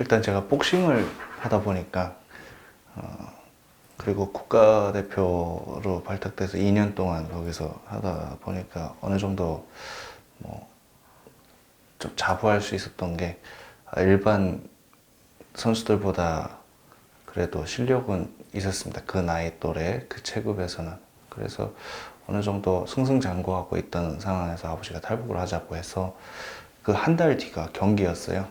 일단 제가 복싱을 하다 보니까 그리고 국가대표로 발탁돼서 2년 동안 거기서 하다 보니까 어느 정도 뭐 좀 자부할 수 있었던 게 일반 선수들보다 그래도 실력은 있었습니다. 그 나이 또래, 그 체급에서는. 그래서 어느 정도 승승장구하고 있던 상황에서 아버지가 탈북을 하자고 해서 그 한 달 뒤가 경기였어요.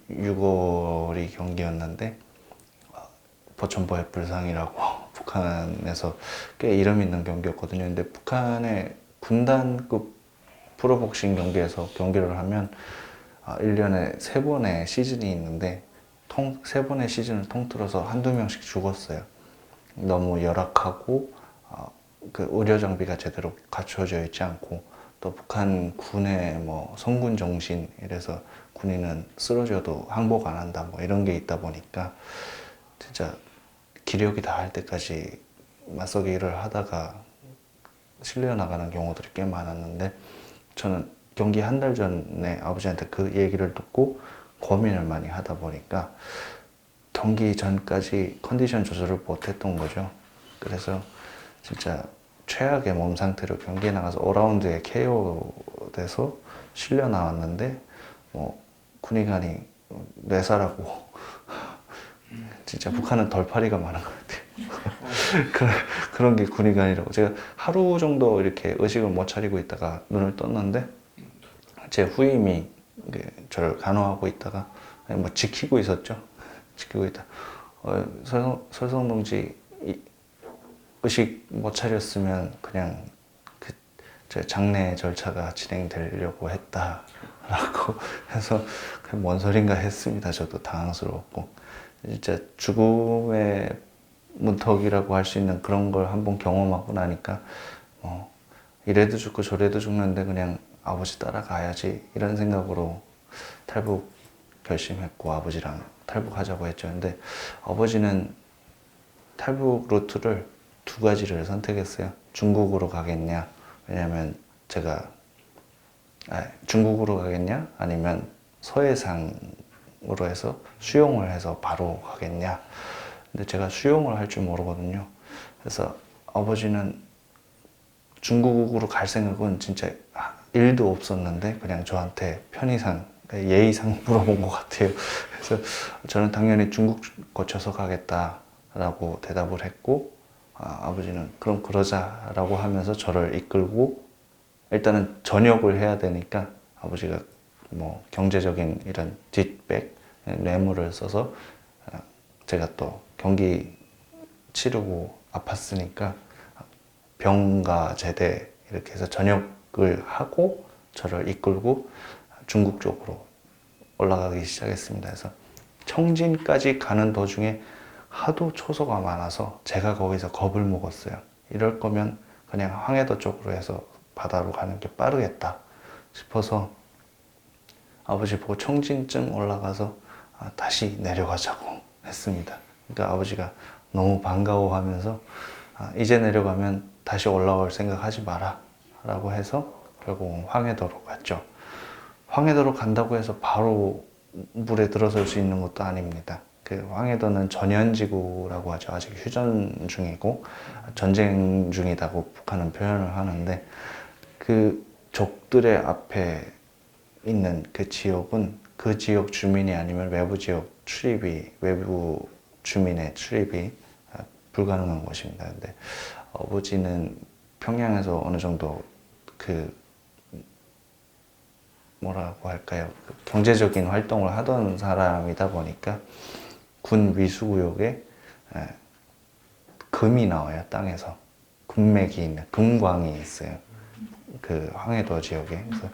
6월이 경기였는데 보천보의 불상이라고 북한에서 꽤 이름 있는 경기였거든요. 근데 북한의 군단급 프로복싱 경기에서 경기를 하면 1년에 3번의 시즌이 있는데 3번의 시즌을 통틀어서 한두 명씩 죽었어요. 너무 열악하고 그 의료 장비가 제대로 갖춰져 있지 않고 또 북한 군의 뭐 성군 정신 이래서 군인은 쓰러져도 항복 안 한다 뭐 이런 게 있다 보니까 진짜 기력이 다할 때까지 맞서기를 하다가 실려 나가는 경우들이 꽤 많았는데 저는 경기 한 달 전에 아버지한테 그 얘기를 듣고 고민을 많이 하다 보니까 경기 전까지 컨디션 조절을 못했던 거죠. 그래서 진짜 최악의 몸 상태로 경기에 나가서 5라운드에 KO 돼서 실려 나왔는데 뭐 군의관이 뇌사라고 진짜 북한은 덜파리가 많은 것 같아요. 그런 게 군의관이라고. 제가 하루 정도 이렇게 의식을 못 차리고 있다가 눈을 떴는데 제 후임이 저를 간호하고 있다가 뭐 지키고 있었죠. 지키고 있다. 설성 동지 의식 못 차렸으면 그냥 제 장례 절차가 진행되려고 했다라고 해서 뭔 소린가 했습니다. 저도 당황스러웠고 진짜 죽음의 문턱이라고 할 수 있는 그런 걸 한번 경험하고 나니까 이래도 죽고 저래도 죽는데 그냥 아버지 따라가야지 이런 생각으로 탈북 결심했고 아버지랑 탈북하자고 했죠. 근데 아버지는 탈북 루트를 2가지를 선택했어요. 중국으로 가겠냐, 왜냐면 제가 중국으로 가겠냐 아니면 서해상으로 해서 수용을 해서 바로 가겠냐. 근데 제가 수용을 할 줄 모르거든요. 그래서 아버지는 중국으로 갈 생각은 진짜 1도 없었는데 그냥 저한테 편의상 예의상 물어본 것 같아요. 그래서 저는 당연히 중국 거쳐서 가겠다라고 대답을 했고 아버지는 그럼 그러자라고 하면서 저를 이끌고 일단은 전역을 해야 되니까 아버지가 뭐 경제적인 이런 뒷백 뇌물을 써서 제가 또 경기 치르고 아팠으니까 병가 제대 이렇게 해서 전역을 하고 저를 이끌고 중국 쪽으로 올라가기 시작했습니다. 그래서 청진까지 가는 도중에 하도 초소가 많아서 제가 거기서 겁을 먹었어요. 이럴 거면 그냥 황해도 쪽으로 해서 바다로 가는 게 빠르겠다 싶어서 아버지 보고 청진쯤 올라가서 다시 내려가자고 했습니다. 그러니까 아버지가 너무 반가워하면서 이제 내려가면 다시 올라올 생각하지 마라 라고 해서 결국 황해도로 갔죠. 황해도로 간다고 해서 바로 물에 들어설 수 있는 것도 아닙니다. 그 황해도는 전현지구라고 하죠. 아직 휴전 중이고 전쟁 중이다고 북한은 표현을 하는데 그 적들의 앞에 있는 그 지역은 그 지역 주민이 아니면 외부 지역 출입이 외부 주민의 출입이 불가능한 곳입니다. 근데 아버지는 평양에서 어느 정도 그 뭐라고 할까요? 경제적인 활동을 하던 사람이다 보니까 군 위수구역에 금이 나와요. 땅에서 금맥이 있는 금광이 있어요. 그 황해도 지역에. 그래서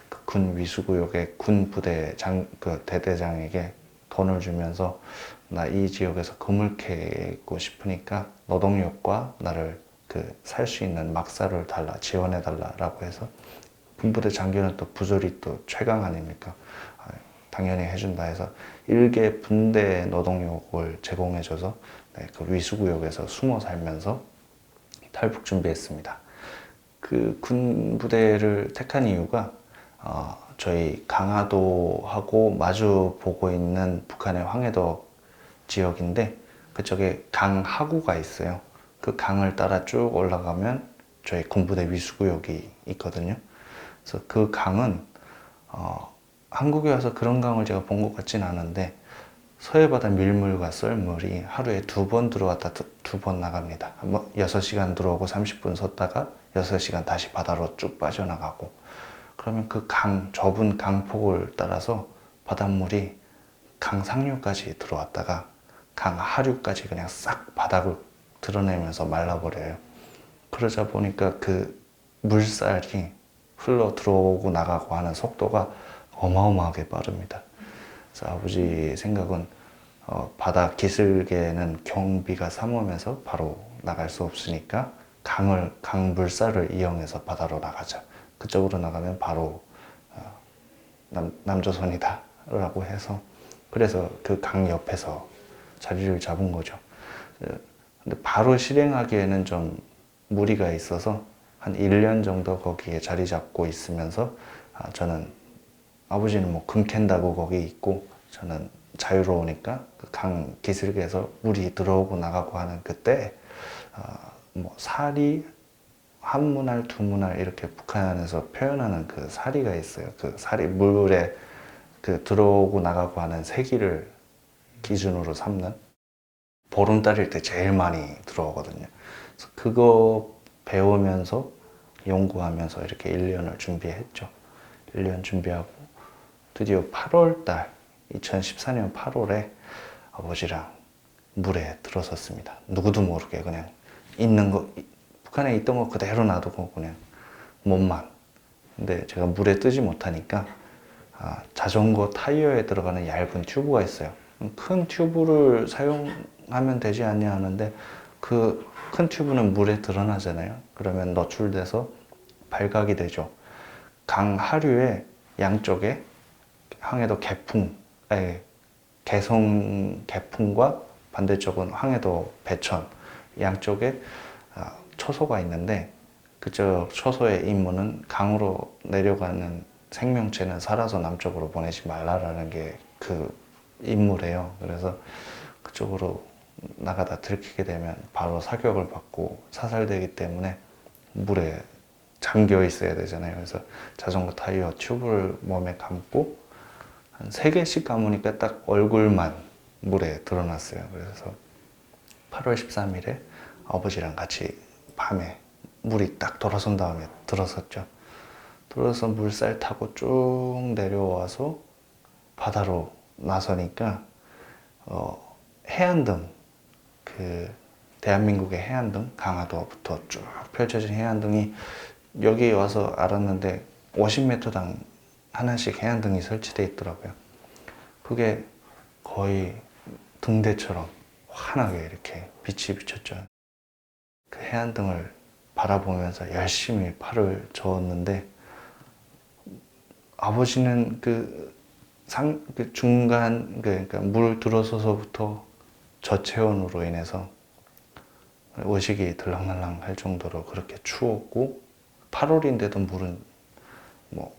그 군 위수구역에 군 부대 그 대대장에게 돈을 주면서 나 이 지역에서 금을 캐고 싶으니까 노동력과 나를 살 수 있는 막사를 달라, 지원해 달라라고 해서 군부대 장교는 또 부조리 또 최강 아닙니까? 당연히 해준다 해서 일개 분대 노동력을 제공해줘서 그 위수구역에서 숨어 살면서 탈북 준비했습니다. 그 군부대를 택한 이유가 저희 강화도하고 마주 보고 있는 북한의 황해도 지역인데 그쪽에 강 하구가 있어요. 그 강을 따라 쭉 올라가면 저희 군부대 위수구역이 있거든요. 그래서 그 강은 한국에 와서 그런 강을 제가 본 것 같진 않은데 서해바다 밀물과 썰물이 하루에 2번 들어왔다 2번 나갑니다. 6시간 들어오고 30분 섰다가 6시간 다시 바다로 쭉 빠져나가고 그러면 그 강, 좁은 강폭을 따라서 바닷물이 강 상류까지 들어왔다가 강 하류까지 그냥 싹 바닥을 드러내면서 말라버려요. 그러자 보니까 그 물살이 흘러 들어오고 나가고 하는 속도가 어마어마하게 빠릅니다. 그래서 아버지 생각은 바다 기슭에는 경비가 삼으면서 바로 나갈 수 없으니까 강 물살을 이용해서 바다로 나가자. 그쪽으로 나가면 바로 남조선이다 라고 해서 그래서 그 강 옆에서 자리를 잡은 거죠. 근데 바로 실행하기에는 좀 무리가 있어서 한 1년 정도 거기에 자리 잡고 있으면서 저는 아버지는 뭐 금 캔다고 거기 있고 저는 자유로우니까 그 강 기슭에서 물이 들어오고 나가고 하는 그때 뭐 사리 한 문알, 2문알 이렇게 북한에서 표현하는 그 사리가 있어요. 그 사리 물에 그 들어오고 나가고 하는 세기를 기준으로 삼는 보름달일 때 제일 많이 들어오거든요. 그래서 그거 배우면서 연구하면서 이렇게 1년을 준비했죠. 1년 준비하고 드디어 8월 달 2014년 8월에 아버지랑 물에 들어섰습니다. 누구도 모르게 그냥 있는 거 북한에 있던 거 그대로 놔두고 그냥 몸만. 근데 제가 물에 뜨지 못하니까 자전거 타이어에 들어가는 얇은 튜브가 있어요. 큰 튜브를 사용하면 되지 않냐 하는데 그 큰 튜브는 물에 드러나잖아요. 그러면 노출돼서 발각이 되죠. 강 하류의 양쪽에 황해도 개성 개풍과 반대쪽은 황해도 배천 양쪽에 초소가 있는데 그쪽 초소의 임무는 강으로 내려가는 생명체는 살아서 남쪽으로 보내지 말라라는 게 그 임무래요. 그래서 그쪽으로 나가다 들키게 되면 바로 사격을 받고 사살되기 때문에 물에 잠겨 있어야 되잖아요. 그래서 자전거 타이어 튜브를 몸에 감고 한 3개씩 감으니까 딱 얼굴만 물에 드러났어요. 그래서 8월 13일에 아버지랑 같이 밤에 물이 딱 돌아선 다음에 들어섰죠. 들어서 물살 타고 쭉 내려와서 바다로 나서니까 해안등 그 대한민국의 해안등 강화도부터 쭉 펼쳐진 해안등이 여기 와서 알았는데 50m당 하나씩 해안등이 설치되어 있더라고요. 그게 거의 등대처럼 환하게 이렇게 빛이 비쳤죠. 그 해안등을 바라보면서 열심히 팔을 저었는데 아버지는 그 중간 그러니까 물 들어서서부터 저체온으로 인해서 의식이 들락날락 할 정도로 그렇게 추웠고 8월인데도 물은 뭐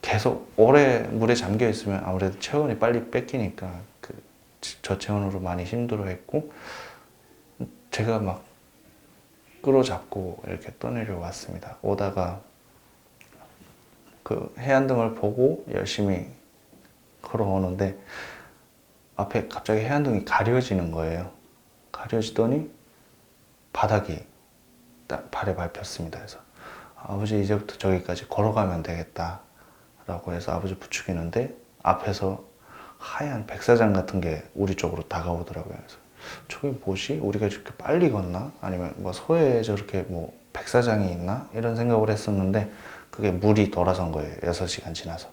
계속 오래 물에 잠겨 있으면 아무래도 체온이 빨리 뺏기니까 그 저체온으로 많이 힘들어했고 제가 막 끌어잡고 이렇게 떠내려 왔습니다. 오다가 그 해안등을 보고 열심히 걸어오는데 앞에 갑자기 해안등이 가려지는 거예요. 가려지더니 바닥이 딱 발에 밟혔습니다. 그래서 아버지 이제부터 저기까지 걸어가면 되겠다 라고 해서 아버지 부추기는데 앞에서 하얀 백사장 같은 게 우리 쪽으로 다가오더라고요. 그래서 저게 뭐지? 우리가 저렇게 빨리 걷나? 아니면 뭐 서해에 저렇게 뭐 백사장이 있나? 이런 생각을 했었는데 그게 물이 돌아선 거예요. 6시간 지나서.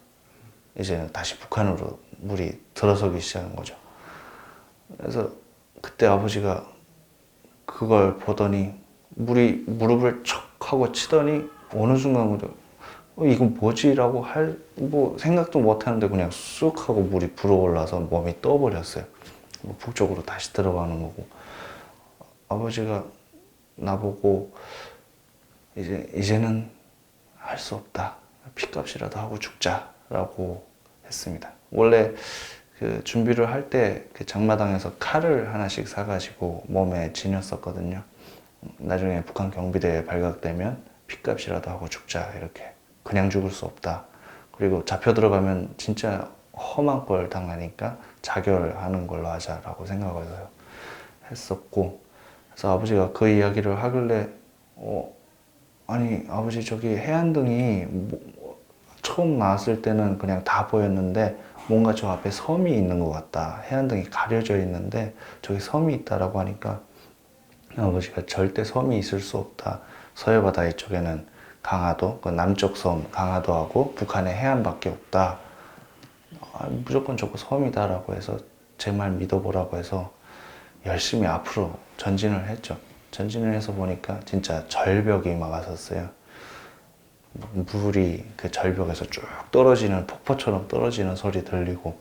이제 다시 북한으로 물이 들어서기 시작한 거죠. 그래서 그때 아버지가 그걸 보더니 물이 무릎을 척 하고 치더니 어느 순간부터 이거 뭐지? 라고 뭐 생각도 못 하는데 그냥 쑥 하고 물이 불어올라서 몸이 떠버렸어요. 북쪽으로 다시 들어가는 거고 아버지가 나보고 이제는 할 수 없다. 피값이라도 하고 죽자라고 했습니다. 원래 그 준비를 할 때 그 장마당에서 칼을 하나씩 사가지고 몸에 지녔었거든요. 나중에 북한 경비대에 발각되면 피값이라도 하고 죽자, 이렇게. 그냥 죽을 수 없다. 그리고 잡혀 들어가면 진짜 험한 걸 당하니까 자결하는 걸로 하자라고 생각을 했었고, 그래서 아버지가 그 이야기를 하길래 아니 아버지, 저기 해안등이 처음 나왔을 때는 그냥 다 보였는데 뭔가 저 앞에 섬이 있는 것 같다. 해안등이 가려져 있는데 저기 섬이 있다라고 하니까 아버지가 절대 섬이 있을 수 없다. 서해바다 이쪽에는 강화도, 그 남쪽 섬 강화도하고 북한의 해안밖에 없다. 무조건 저거 섬이다라고 해서 제 말 믿어보라고 해서 열심히 앞으로 전진을 했죠. 전진을 해서 보니까 진짜 절벽이 막았었어요. 물이 그 절벽에서 쭉 떨어지는, 폭포처럼 떨어지는 소리 들리고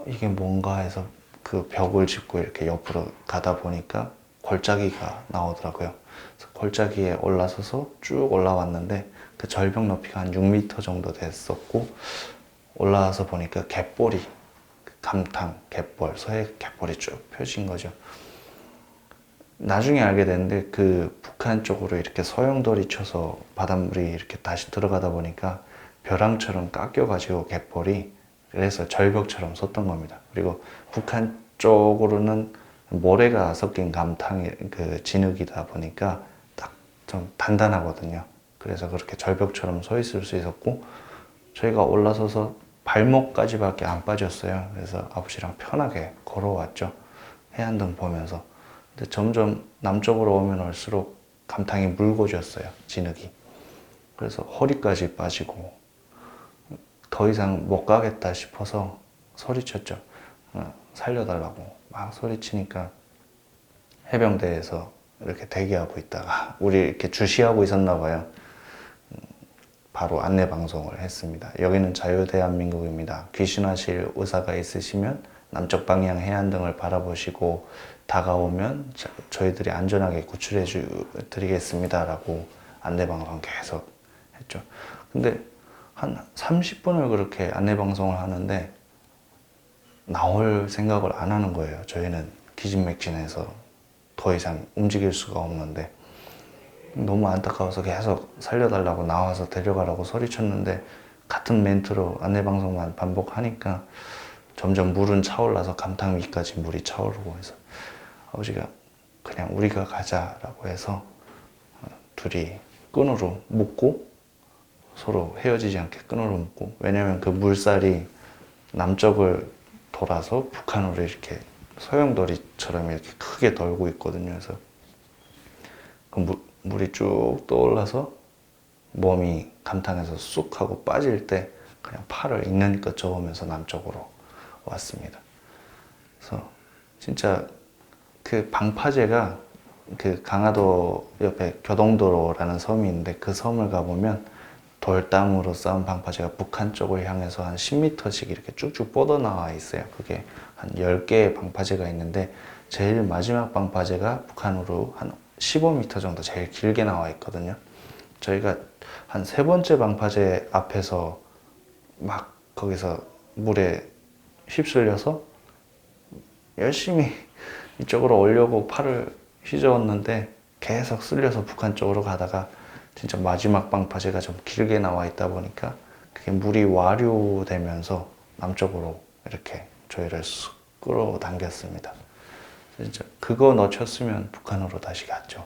이게 뭔가 해서 그 벽을 짚고 이렇게 옆으로 가다 보니까 골짜기가 나오더라고요. 그래서 골짜기에 올라서서 쭉 올라왔는데 그 절벽 높이가 한 6m 정도 됐었고, 올라와서 보니까 갯벌이, 감탕, 갯벌, 서해 갯벌이 쭉 펴진 거죠. 나중에 알게 됐는데 그 북한 쪽으로 이렇게 소용돌이 쳐서 바닷물이 이렇게 다시 들어가다 보니까 벼랑처럼 깎여가지고 갯벌이, 그래서 절벽처럼 섰던 겁니다. 그리고 북한 쪽으로는 모래가 섞인 감탕, 그 진흙이다 보니까 딱 좀 단단하거든요. 그래서 그렇게 절벽처럼 서 있을 수 있었고, 저희가 올라서서 발목까지밖에 안 빠졌어요. 그래서 아버지랑 편하게 걸어왔죠. 해안등 보면서. 근데 점점 남쪽으로 오면 올수록 감탕이 묽어졌어요, 진흙이. 그래서 허리까지 빠지고 더 이상 못 가겠다 싶어서 소리쳤죠. 살려달라고 막 소리치니까 해병대에서 이렇게 대기하고 있다가 우리 이렇게 주시하고 있었나 봐요. 바로 안내 방송을 했습니다. 여기는 자유대한민국입니다. 귀신하실 의사가 있으시면 남쪽 방향 해안등을 바라보시고 다가오면 저희들이 안전하게 구출해 드리겠습니다 라고 안내방송 계속 했죠. 근데 한 30분을 그렇게 안내방송을 하는데 나올 생각을 안 하는 거예요. 저희는 기진맥진해서 더 이상 움직일 수가 없는데 너무 안타까워서 계속 살려달라고, 나와서 데려가라고 소리쳤는데 같은 멘트로 안내방송만 반복하니까 점점 물은 차올라서 감탕 위까지 물이 차오르고 해서 아버지가 그냥 우리가 가자라고 해서 둘이 끈으로 묶고, 서로 헤어지지 않게 끈으로 묶고, 왜냐면 그 물살이 남쪽을 돌아서 북한으로 이렇게 소용돌이처럼 이렇게 크게 돌고 있거든요. 그래서 그 물이 쭉 떠올라서 몸이 감탄해서 쑥 하고 빠질 때 그냥 팔을 있는 것 저으면서 남쪽으로 왔습니다. 그래서 진짜 그 방파제가 그 강화도 옆에 교동도로라는 섬이 있는데 그 섬을 가보면 돌담으로 쌓은 방파제가 북한 쪽을 향해서 한 10m씩 이렇게 쭉쭉 뻗어나와 있어요. 그게 한 10개의 방파제가 있는데 제일 마지막 방파제가 북한으로 한 15m 정도 제일 길게 나와 있거든요. 저희가 한 세 번째 방파제 앞에서 막 거기서 물에 휩쓸려서 열심히 이쪽으로 오려고 팔을 휘저었는데 계속 쓸려서 북한 쪽으로 가다가 진짜 마지막 방파제가 좀 길게 나와 있다 보니까 그게 물이 와류되면서 남쪽으로 이렇게 저희를 쑥 끌어당겼습니다. 진짜 그거 놓쳤으면 북한으로 다시 갔죠.